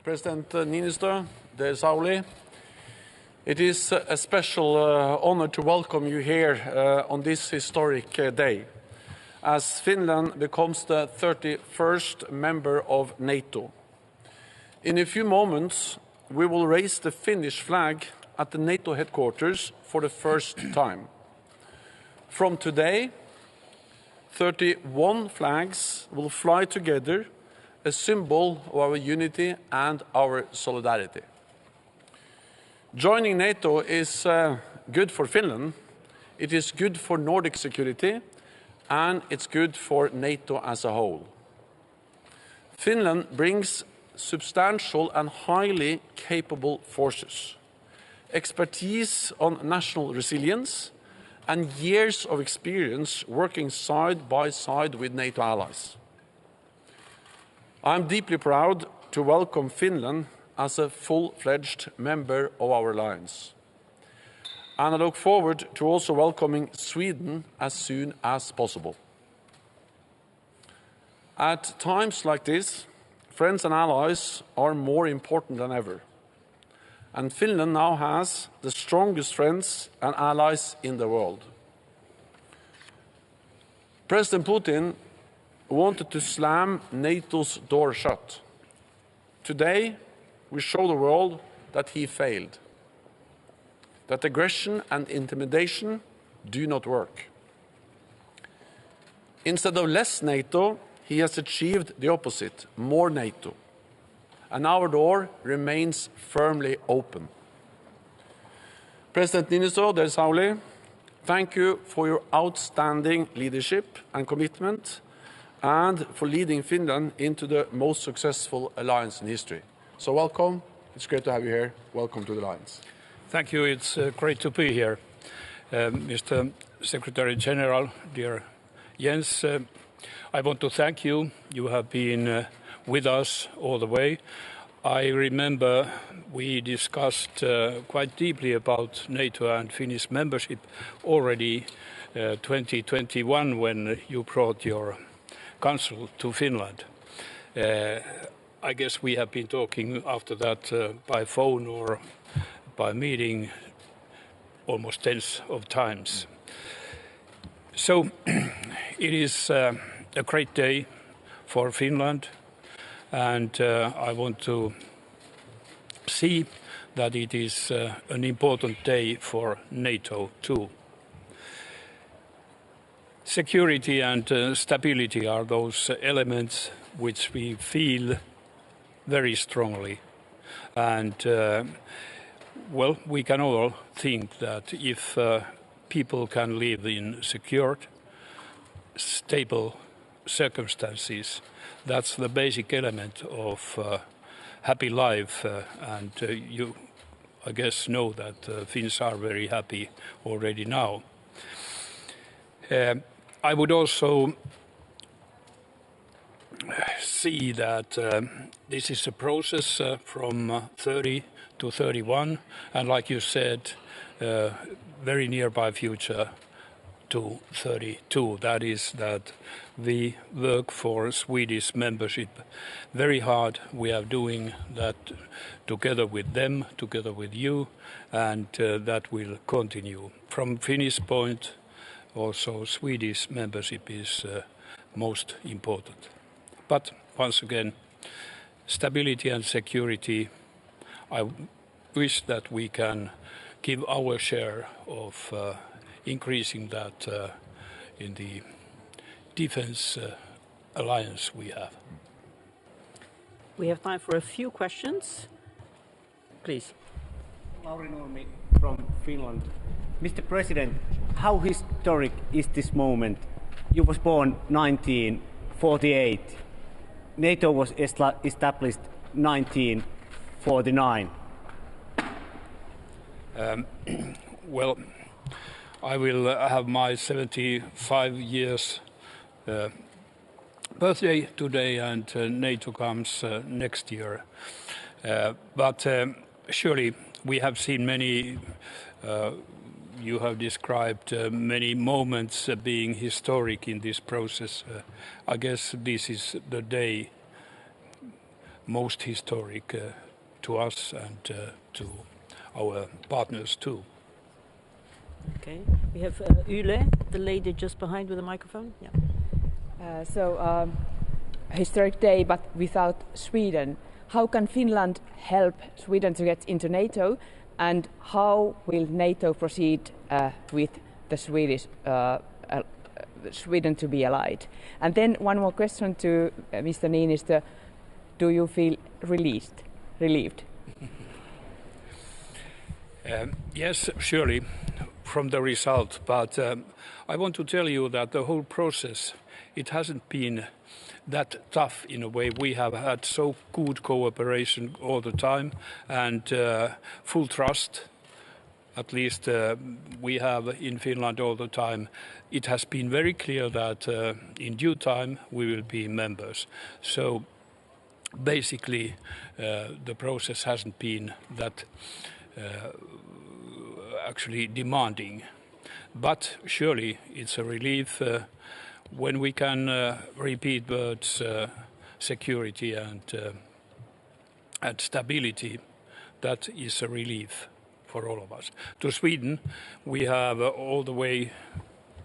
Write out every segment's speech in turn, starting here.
President Niinisto, dear Sauli, it is a special honor to welcome you here on this historic day, as Finland becomes the 31st member of NATO. In a few moments, we will raise the Finnish flag at the NATO headquarters for the first time. From today, 31 flags will fly together, a symbol of our unity and our solidarity. Joining NATO is good for Finland, it is good for Nordic security, and it's good for NATO as a whole. Finland brings substantial and highly capable forces, expertise on national resilience, and years of experience working side by side with NATO allies. I'm deeply proud to welcome Finland as a full-fledged member of our alliance. And I look forward to also welcoming Sweden as soon as possible. At times like this, friends and allies are more important than ever. And Finland now has the strongest friends and allies in the world. President Putin wanted to slam NATO's door shut. Today, we show the world that he failed, that aggression and intimidation do not work. Instead of less NATO, he has achieved the opposite, more NATO. And our door remains firmly open. President Niinisto, dear Sauli, thank you for your outstanding leadership and commitment, and for leading Finland into the most successful alliance in history. So welcome, it's great to have you here. Welcome to the alliance. Thank you, it's great to be here. Mr. Secretary-General, dear Jens, I want to thank you. You have been with us all the way. I remember we discussed quite deeply about NATO and Finnish membership already 2021 when you brought your Council to Finland. I guess we have been talking after that by phone or by meeting almost tens of times. So it is a great day for Finland, and I want to see that it is an important day for NATO too. Security and stability are those elements which we feel very strongly. And, well, we can all think that if people can live in secure, stable circumstances, that's the basic element of happy life. And you, I guess, know that Finns are very happy already now. I would also see that this is a process from 30 to 31, and like you said, very nearby future to 32. That is that we work for Swedish membership very hard. We are doing that together with them, together with you, and that will continue. From Finnish point, also Swedish membership is most important. But once again, stability and security, I wish that we can give our share of increasing that in the defense alliance we have. We have time for a few questions. Please. Lauri Nurmi from Finland. Mr. President, how historic is this moment? You was born 1948. NATO was established 1949. Well, I will have my 75 years birthday today, and NATO comes next year. But surely we have seen many, you have described many moments being historic in this process. I guess this is the day most historic to us and to our partners too. Okay, we have Yle, the lady just behind with the microphone. Yeah. Historic day, but without Sweden. How can Finland help Sweden to get into NATO, and how will NATO proceed with the Sweden to be allied? And then one more question to Mr. Niinisto. Do you feel relieved? Yes, surely, from the result. But I want to tell you that the whole process, it hasn't been that tough in a way. We have had so good cooperation all the time and full trust. At least we have in Finland all the time. It has been very clear that in due time we will be members. So basically the process hasn't been that actually demanding. But surely it's a relief when we can repeat words security and stability. That is a relief for all of us. To Sweden, we have all the way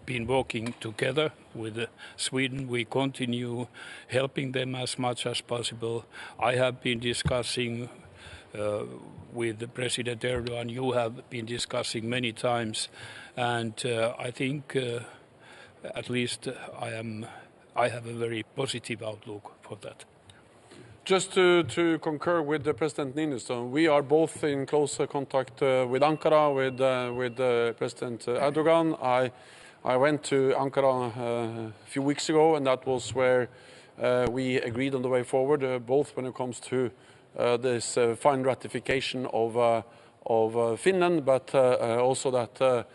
been working together with Sweden. We continue helping them as much as possible. I have been discussing with President Erdogan. You have been discussing many times, and I think at least I have a very positive outlook for that. Just to concur with President Niinisto, we are both in close contact with Ankara, with President Erdogan. I went to Ankara a few weeks ago, and that was where we agreed on the way forward, both when it comes to this final ratification of Finland, but also that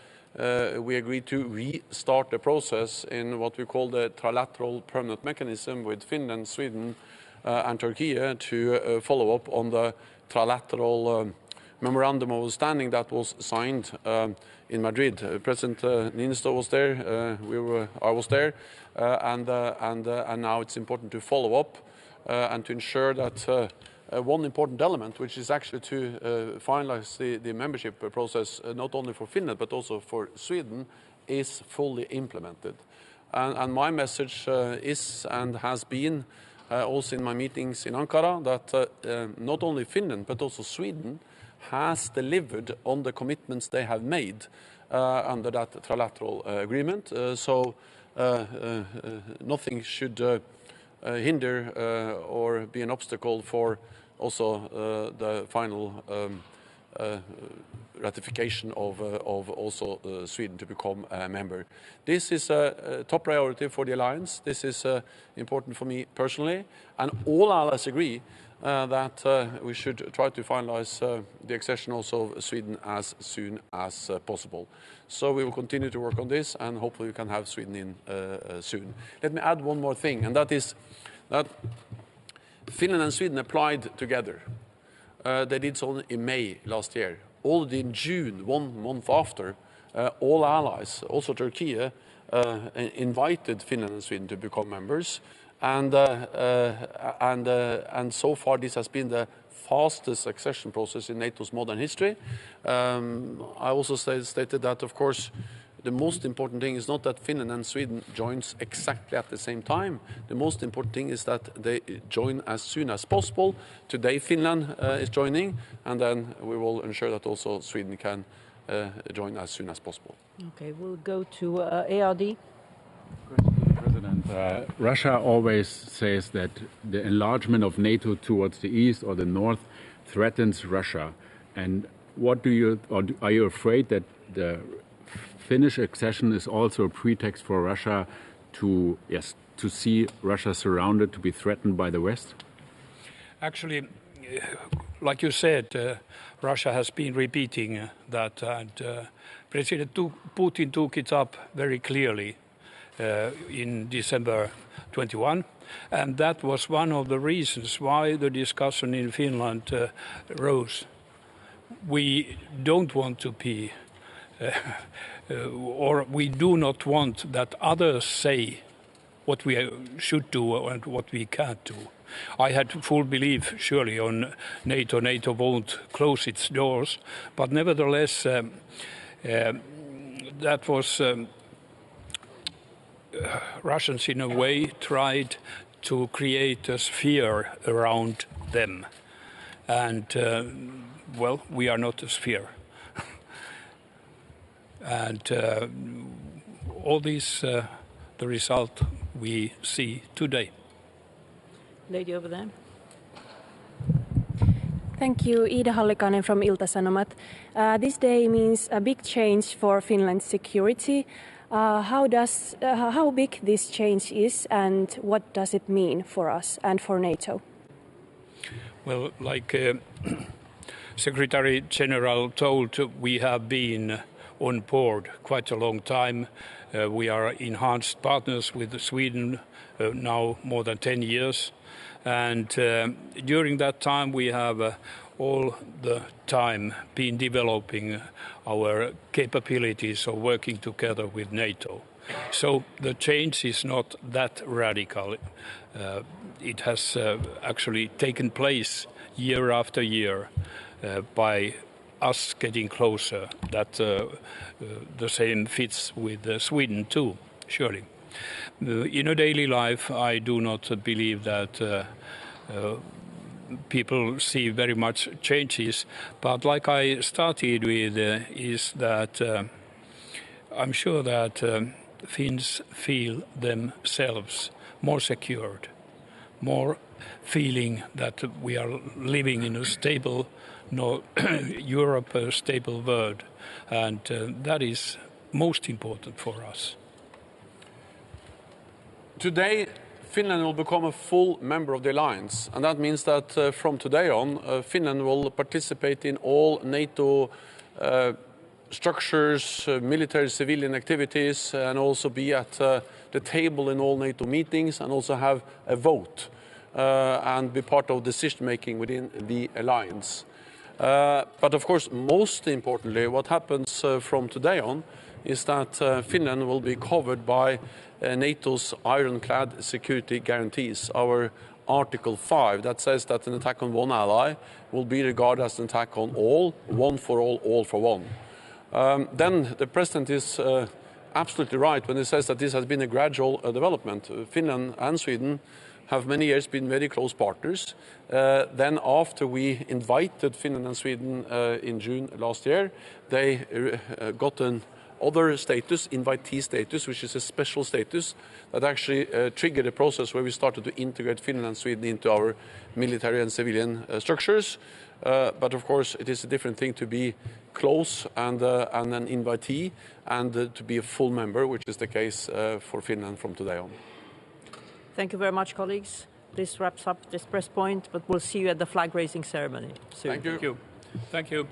we agreed to restart the process in what we call the trilateral permanent mechanism with Finland, Sweden, and Turkey to follow up on the trilateral memorandum of understanding that was signed in Madrid. President Niinisto was there, I was there, and now it's important to follow up and to ensure that one important element, which is actually to finalize the membership process, not only for Finland but also for Sweden, is fully implemented. And my message is and has been also in my meetings in Ankara that not only Finland but also Sweden has delivered on the commitments they have made under that trilateral agreement. So nothing should hinder or be an obstacle for also the final ratification of also Sweden to become a member. This is a top priority for the alliance. This is important for me personally, and all allies agree that we should try to finalize the accession also of Sweden as soon as possible. So we will continue to work on this, and hopefully we can have Sweden in soon. Let me add one more thing, and that is that Finland and Sweden applied together. They did so in May last year. Already in June, 1 month after, all allies, also Turkey, invited Finland and Sweden to become members. And so far this has been the fastest accession process in NATO's modern history. I also stated that, of course, the most important thing is not that Finland and Sweden joins exactly at the same time. The most important thing is that they join as soon as possible. Today Finland is joining, and then we will ensure that also Sweden can join as soon as possible. Okay, we'll go to ARD. President, Russia always says that the enlargement of NATO towards the east or the north threatens Russia. And what do you, or are you afraid that the Finnish accession is also a pretext for Russia to see Russia surrounded, to be threatened by the West? Actually, like you said, Russia has been repeating that, and President Putin took it up very clearly in December 21, and that was one of the reasons why the discussion in Finland rose. We don't want to be or we do not want that others say what we should do and what we can't do. I had full belief, surely, on NATO. NATO won't close its doors, but nevertheless, that was Russians in a way tried to create a sphere around them, and well, we are not a sphere, and all these the result we see today. Lady over there. Thank you, Ida Hallikainen from Ilta-Sanomat. This day means a big change for Finland's security. How big this change is, and what does it mean for us and for NATO? Well, like Secretary-General told, we have been on board quite a long time. We are enhanced partners with Sweden now more than 10 years. And during that time, we have all the time been developing our capabilities of working together with NATO. So the change is not that radical. It has actually taken place year after year by us getting closer. That the same fits with Sweden too, surely. In a daily life, I do not believe that people see very much changes, but like I started with, is that I'm sure that Finns feel themselves more secured, more feeling that we are living in a stable Europe, a stable world, and that is most important for us. Today, Finland will become a full member of the alliance, and that means that from today on, Finland will participate in all NATO structures, military civilian activities, and also be at the table in all NATO meetings, and also have a vote and be part of decision making within the alliance. But of course, most importantly, what happens from today on is that Finland will be covered by NATO's ironclad security guarantees, our Article 5, that says that an attack on one ally will be regarded as an attack on all, one for all for one. Then the President is absolutely right when he says that this has been a gradual development. Finland and Sweden have many years been very close partners. Then after we invited Finland and Sweden in June last year, they got an other status, invitee status, which is a special status that actually triggered a process where we started to integrate Finland and Sweden into our military and civilian structures. But of course, it is a different thing to be close and an invitee and to be a full member, which is the case for Finland from today on. Thank you very much, colleagues. This wraps up this press point, but we'll see you at the flag raising ceremony soon. Thank you. Thank you. Thank you.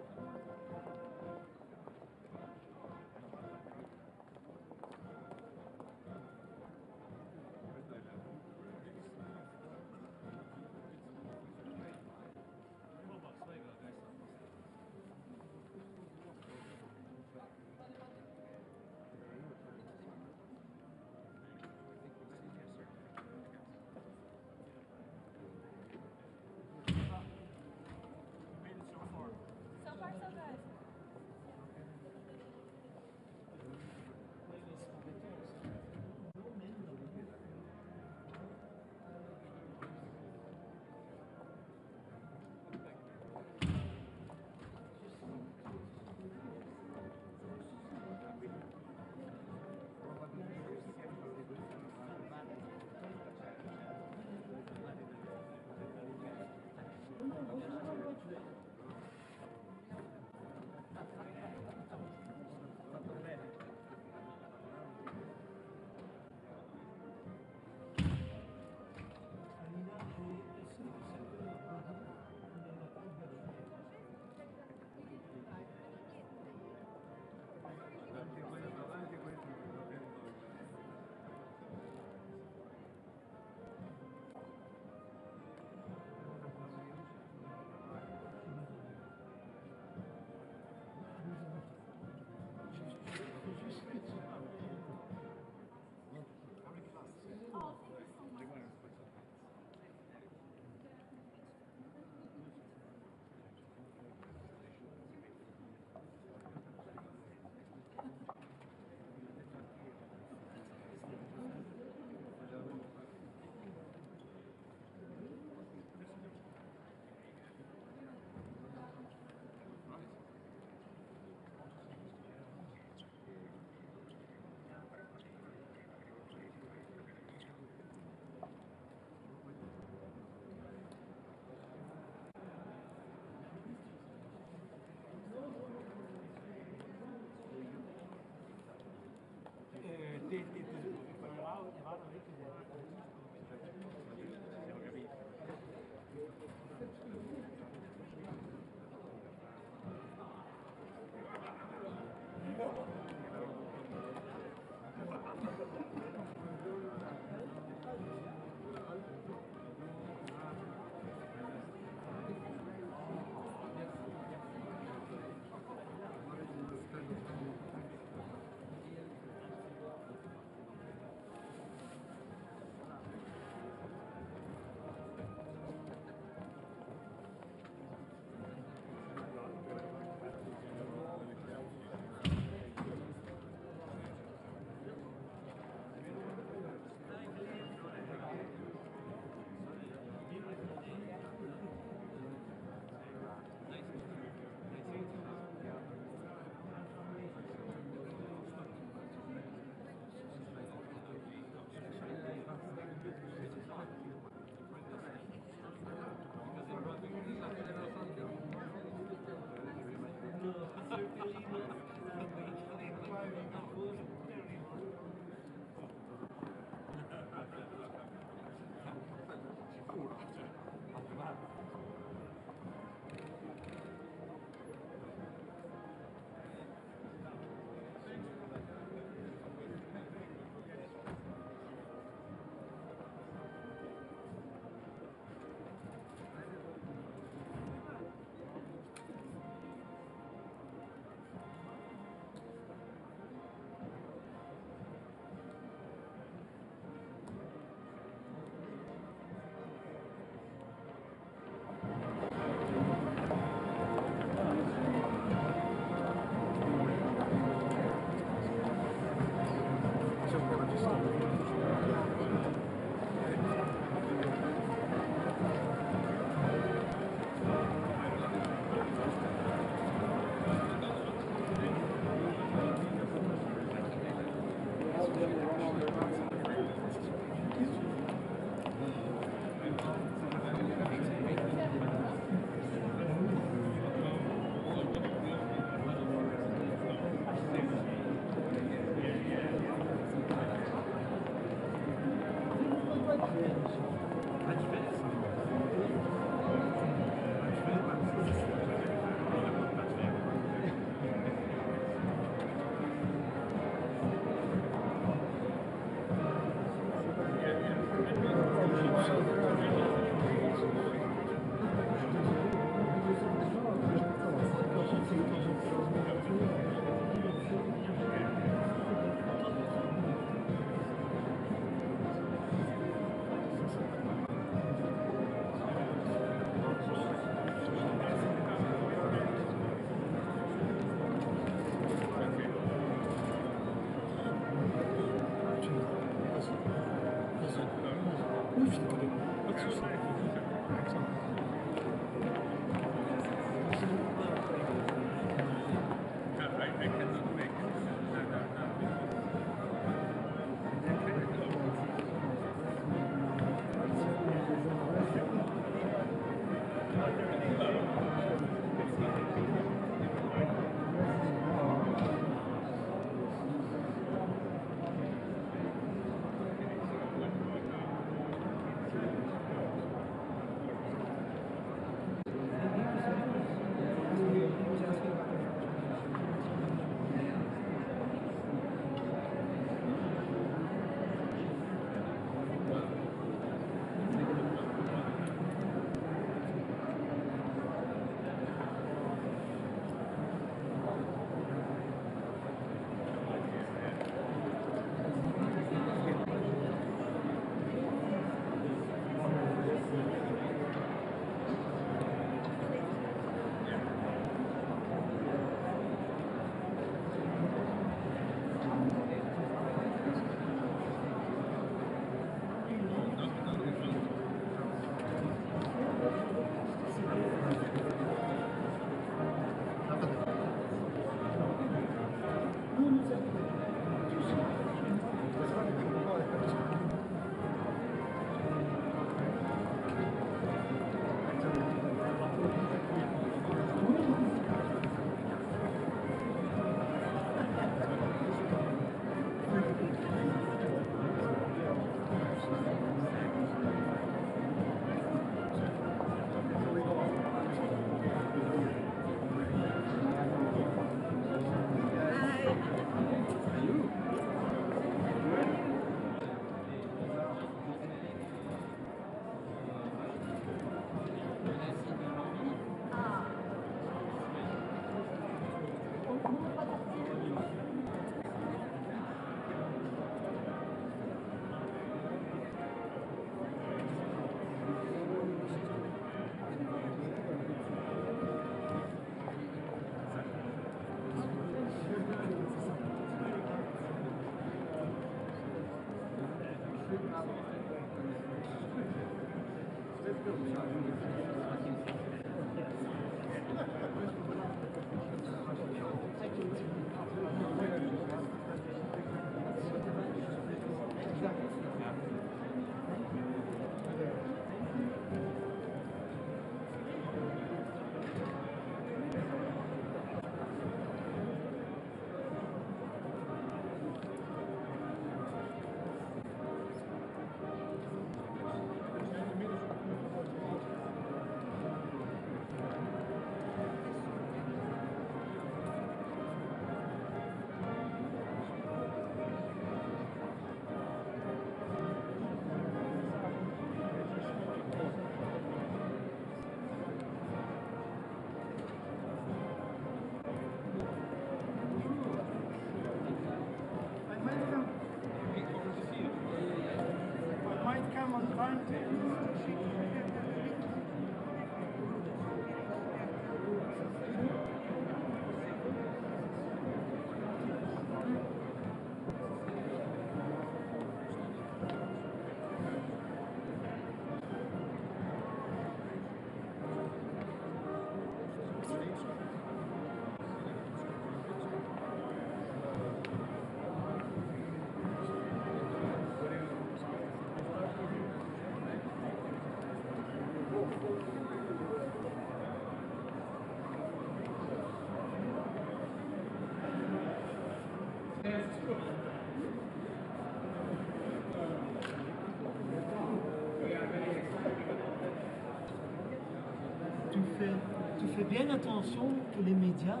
bien attention que les médias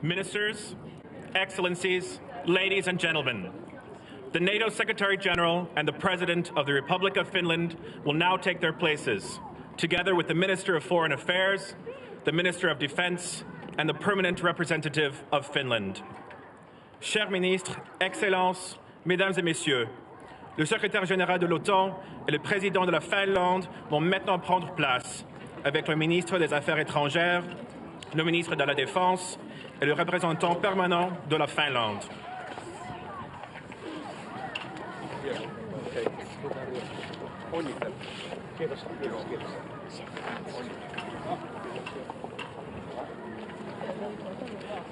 Ministers, Excellencies, ladies and gentlemen, the NATO Secretary-General and the President of the Republic of Finland will now take their places, together with the Minister of Foreign Affairs, the Minister of Defense, and the Permanent Representative of Finland. Chers ministres, Excellences, Mesdames et Messieurs, le Secrétaire général de l'OTAN et le Président de la Finlande vont maintenant prendre place avec le ministre des Affaires étrangères, le ministre de la Défense et le représentant permanent de la Finlande.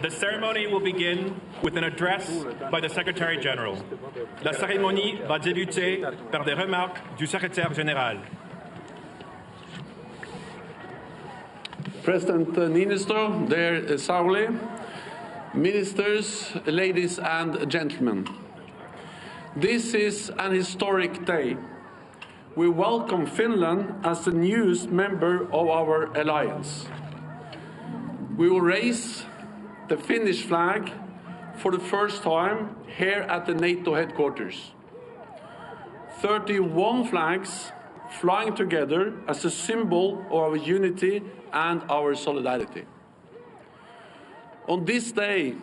The ceremony will begin with an address by the Secretary-General. La cérémonie va débuter par des remarques du Secrétaire général. President Niinisto, dear Sauli, ministers, ladies and gentlemen. This is an historic day. We welcome Finland as the newest member of our alliance. We will raise the Finnish flag for the first time here at the NATO headquarters. 31 flags flying together as a symbol of our unity and our solidarity. On this day,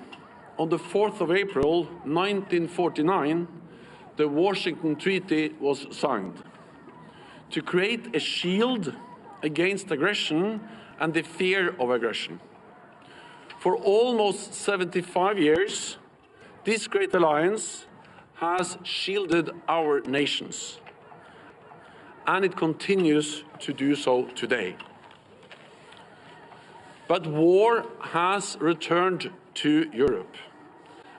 on the 4th of April 1949, the Washington Treaty was signed to create a shield against aggression and the fear of aggression. For almost 75 years, this great alliance has shielded our nations, and it continues to do so today. But war has returned to Europe,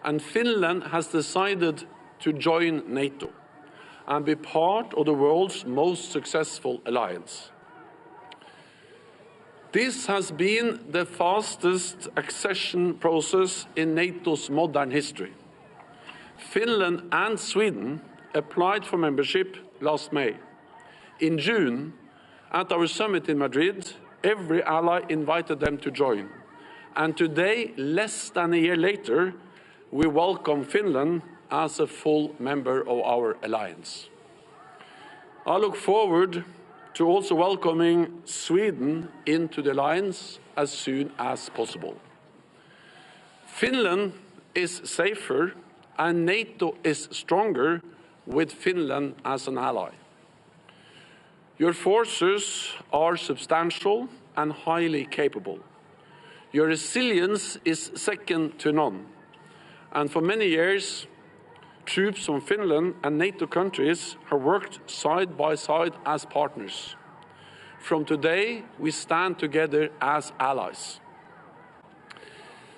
and Finland has decided to join NATO and be part of the world's most successful alliance. This has been the fastest accession process in NATO's modern history. Finland and Sweden applied for membership last May. In June, at our summit in Madrid, every ally invited them to join. And today, less than a year later, we welcome Finland as a full member of our alliance. I look forward to also welcoming Sweden into the alliance as soon as possible. Finland is safer and NATO is stronger with Finland as an ally. Your forces are substantial and highly capable. Your resilience is second to none. And for many years, troops from Finland and NATO countries have worked side by side as partners. From today, we stand together as allies.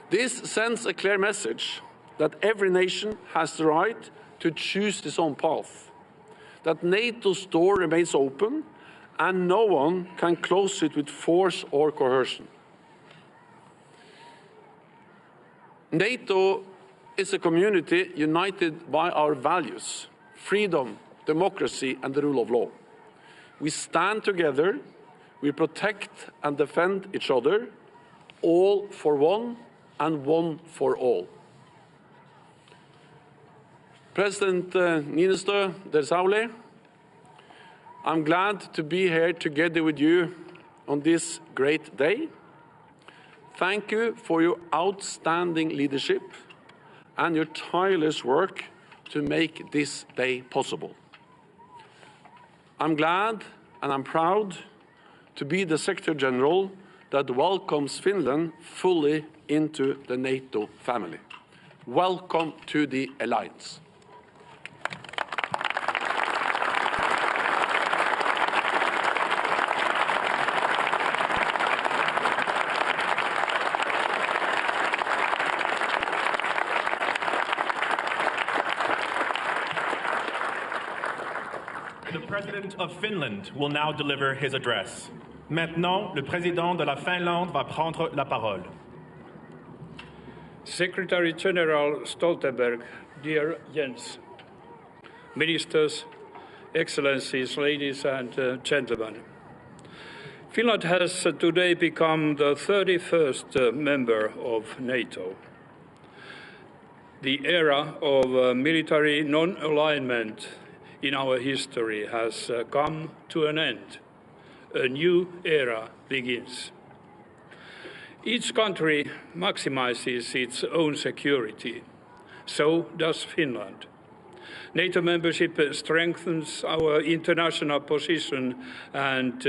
This sends a clear message that every nation has the right to choose its own path, that NATO's door remains open and no one can close it with force or coercion. NATO is a community united by our values: freedom, democracy, and the rule of law. We stand together, we protect and defend each other, all for one and one for all. President Niinisto, Sauli, I'm glad to be here together with you on this great day. Thank you for your outstanding leadership and your tireless work to make this day possible. I'm glad and I'm proud to be the Secretary-General that welcomes Finland fully into the NATO family. Welcome to the alliance. The President of Finland will now deliver his address. Maintenant, le Président de la Finlande va prendre la parole. Secretary-General Stoltenberg, dear Jens, Ministers, Excellencies, ladies and gentlemen. Finland has today become the 31st member of NATO. The era of military non-alignment in our history has come to an end. A new era begins. Each country maximizes its own security. So does Finland. NATO membership strengthens our international position and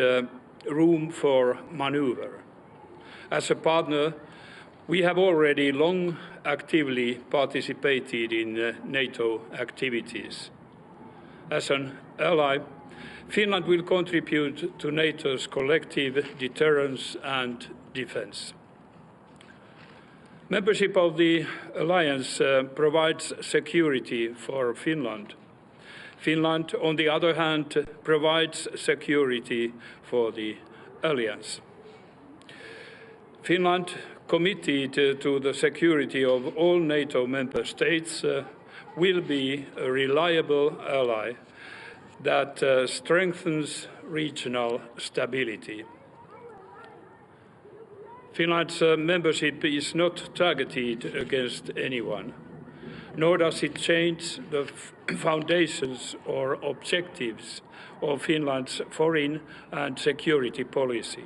room for maneuver. As a partner, we have already long actively participated in NATO activities. As an ally, Finland will contribute to NATO's collective deterrence and defense. Membership of the alliance provides security for Finland. Finland, on the other hand, provides security for the alliance. Finland, committed to the security of all NATO member states, will be a reliable ally that strengthens regional stability. Finland's membership is not targeted against anyone, nor does it change the foundations or objectives of Finland's foreign and security policy.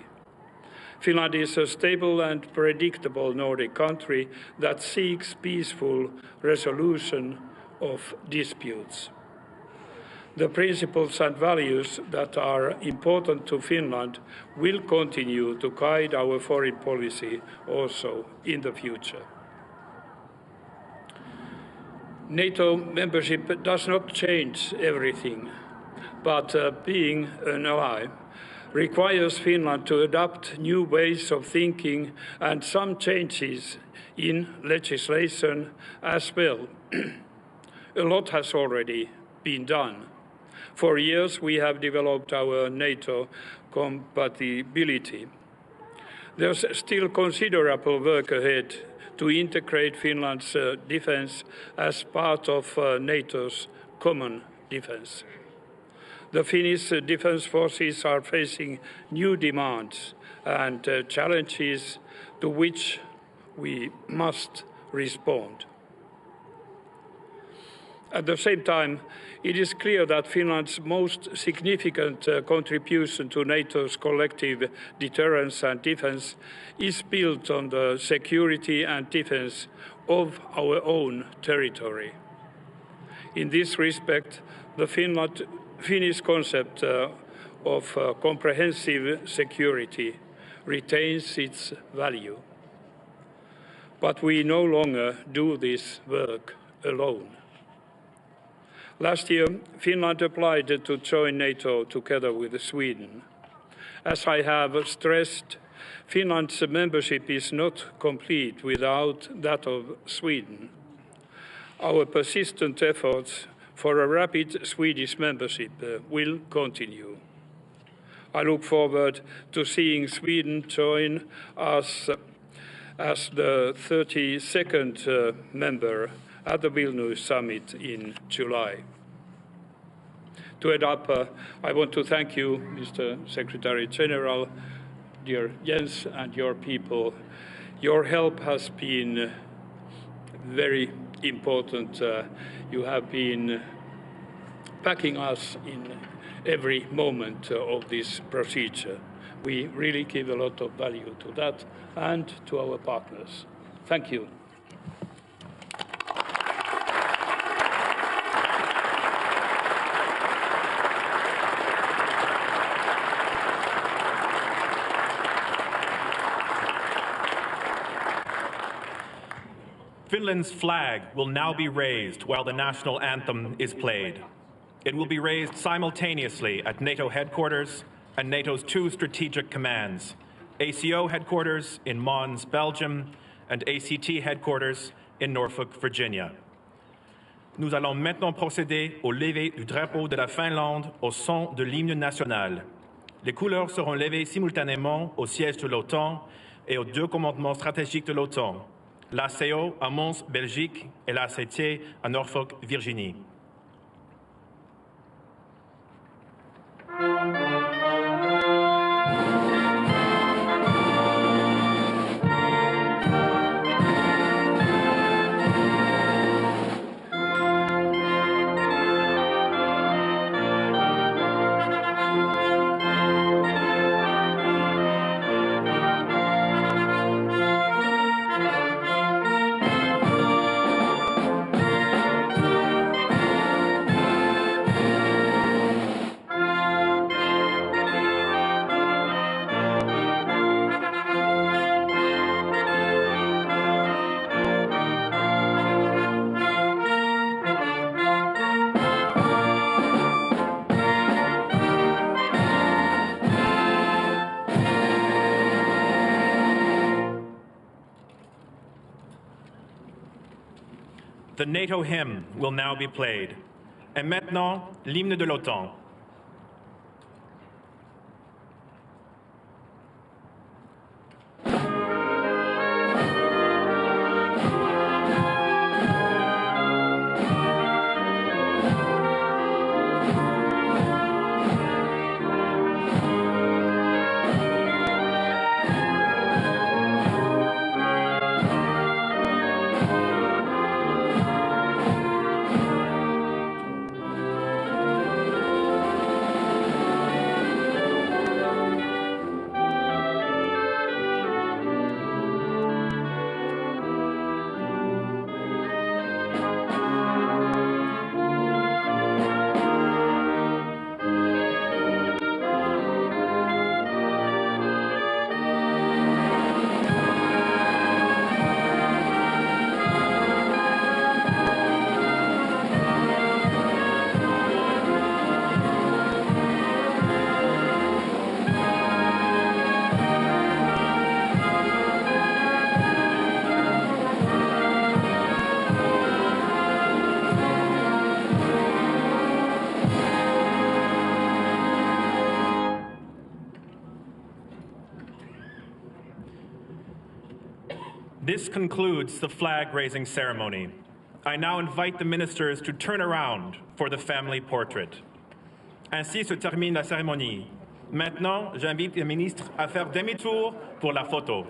Finland is a stable and predictable Nordic country that seeks peaceful resolution of disputes. The principles and values that are important to Finland will continue to guide our foreign policy also in the future. NATO membership does not change everything, but being an ally requires Finland to adopt new ways of thinking and some changes in legislation as well. A lot has already been done. For years, we have developed our NATO compatibility. There's still considerable work ahead to integrate Finland's defense as part of NATO's common defense. The Finnish defense forces are facing new demands and challenges to which we must respond. At the same time, it is clear that Finland's most significant contribution to NATO's collective deterrence and defense is built on the security and defense of our own territory. In this respect, the Finnish concept of comprehensive security retains its value. But we no longer do this work alone. Last year, Finland applied to join NATO together with Sweden. As I have stressed, Finland's membership is not complete without that of Sweden. Our persistent efforts for a rapid Swedish membership will continue. I look forward to seeing Sweden join us as the 32nd member at the Vilnius summit in July. To end up, I want to thank you, Mr. Secretary-General, dear Jens, and your people. Your help has been very important. You have been backing us in every moment of this procedure. We really give a lot of value to that and to our partners. Thank you. Finland's flag will now be raised while the national anthem is played. It will be raised simultaneously at NATO headquarters and NATO's two strategic commands, ACO headquarters in Mons, Belgium, and ACT headquarters in Norfolk, Virginia. Nous allons maintenant procéder au lever du drapeau de la Finlande au son de l'hymne national. Les couleurs seront levées simultanément au siège de l'OTAN et aux deux commandements stratégiques de l'OTAN, l'ACO à Mons, Belgique, et l'ACT à Norfolk, Virginie. The NATO hymn will now be played. Et maintenant, l'hymne de l'OTAN. This concludes the flag-raising ceremony. I now invite the ministers to turn around for the family portrait. Ainsi se termine la cérémonie. Maintenant, j'invite les ministres à faire demi-tour pour la photo.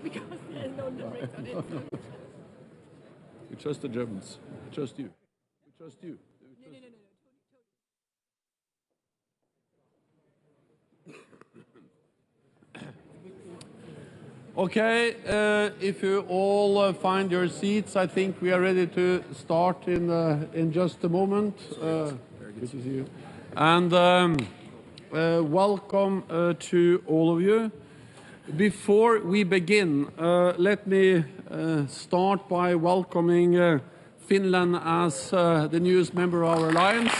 Because there's no lyrics on it. We trust the Germans. We trust you. We trust you. Okay, if you all find your seats, I think we are ready to start in just a moment. Good to see you. And welcome to all of you. Before we begin, let me start by welcoming Finland as the newest member of our alliance.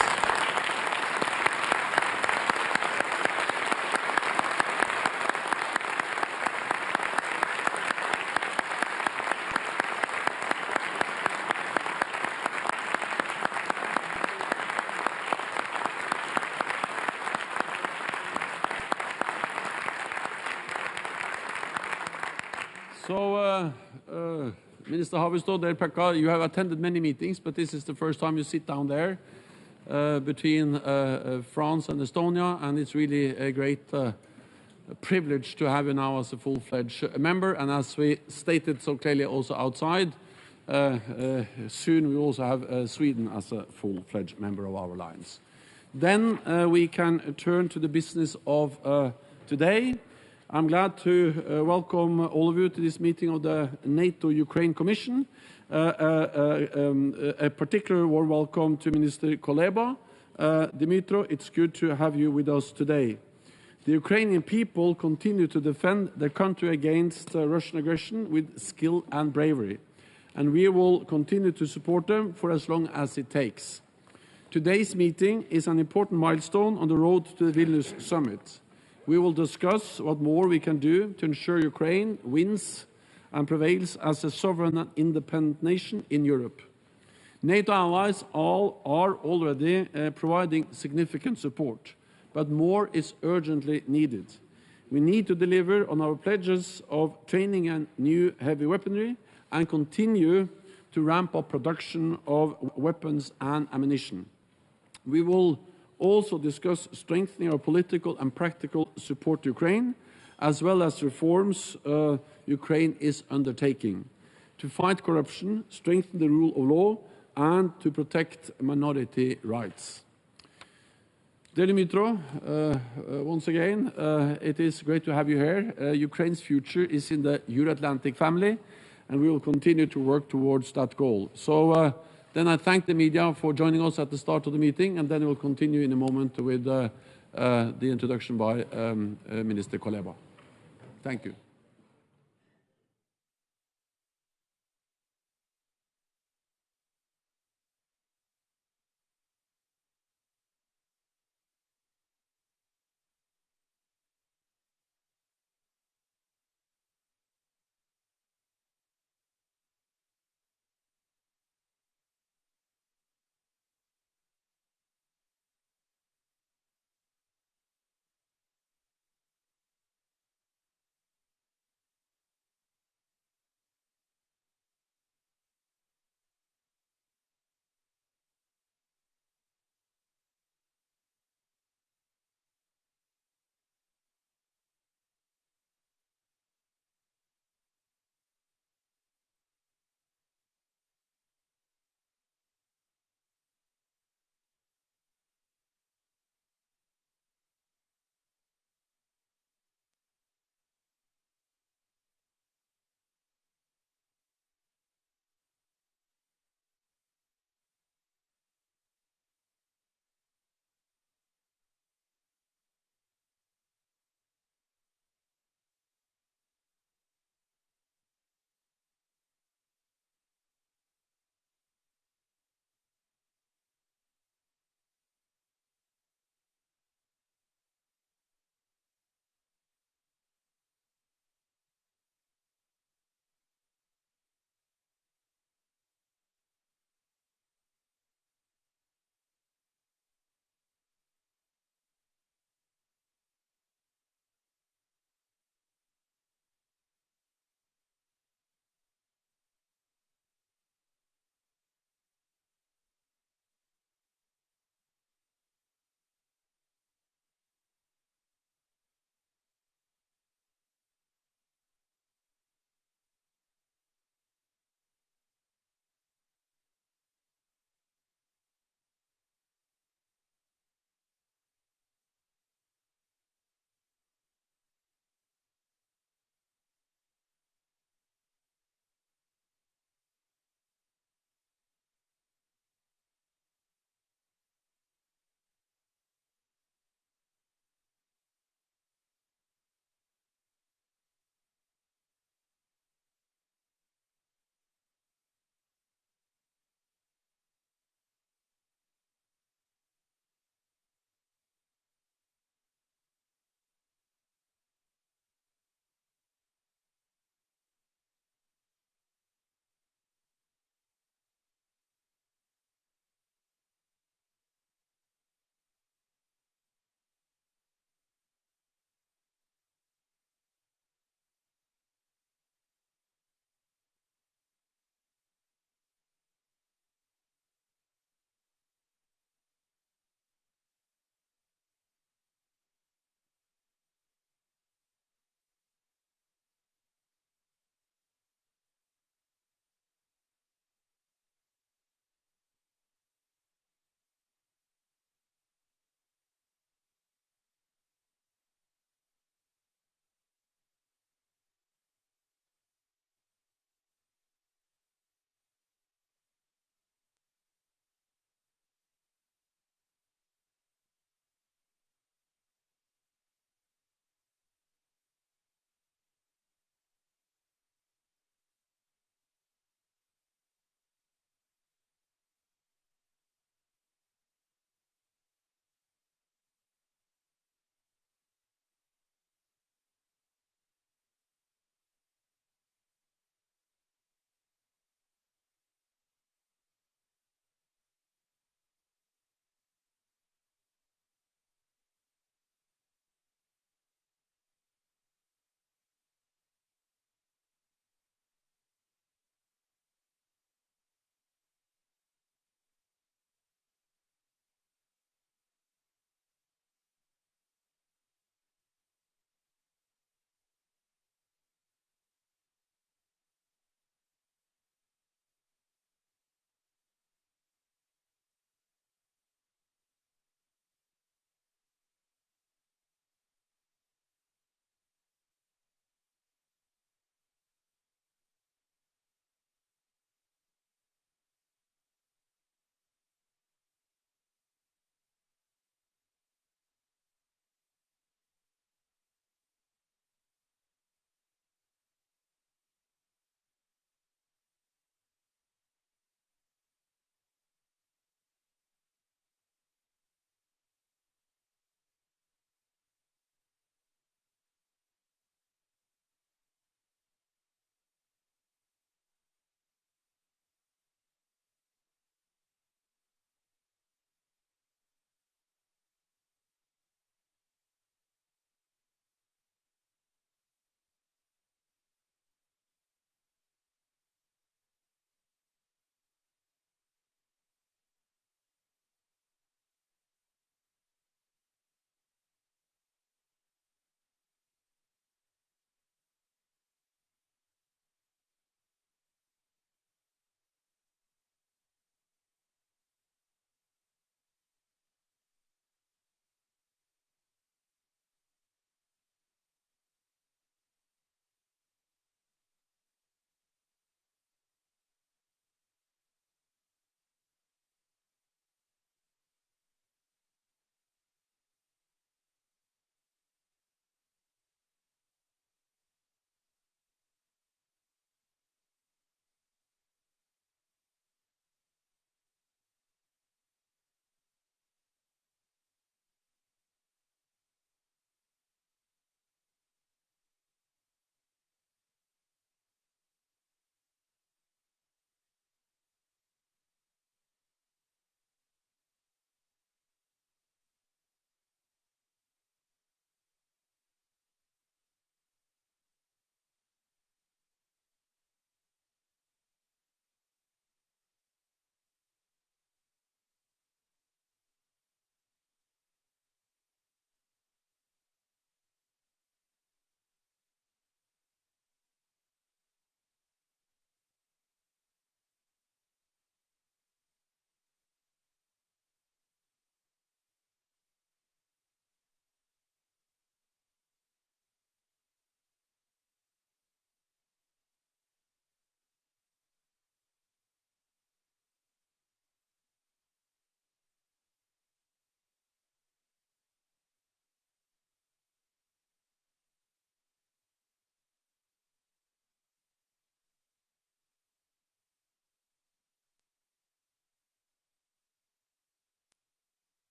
So, Minister Haavisto, Pekka, you have attended many meetings, but this is the first time you sit down there between France and Estonia, and it's really a great privilege to have you now as a full-fledged member. And as we stated so clearly also outside, soon we also have Sweden as a full-fledged member of our alliance. Then we can turn to the business of today. I'm glad to welcome all of you to this meeting of the NATO-Ukraine Commission. A particular warm welcome to Minister Kuleba. Dimitro, it's good to have you with us today. The Ukrainian people continue to defend their country against Russian aggression with skill and bravery, and we will continue to support them for as long as it takes. Today's meeting is an important milestone on the road to the Vilnius summit. We will discuss what more we can do to ensure Ukraine wins and prevails as a sovereign and independent nation in Europe. NATO allies all are already providing significant support, but more is urgently needed. We need to deliver on our pledges of training and new heavy weaponry and continue to ramp up production of weapons and ammunition. We will also discuss strengthening our political and practical support to Ukraine, as well as reforms Ukraine is undertaking to fight corruption, strengthen the rule of law, and to protect minority rights. Dear Dimitro, once again, it is great to have you here. Ukraine's future is in the Euro-Atlantic family, and we will continue to work towards that goal. So then I thank the media for joining us at the start of the meeting, and then we will continue in a moment with the introduction by Minister Kuleba. Thank you.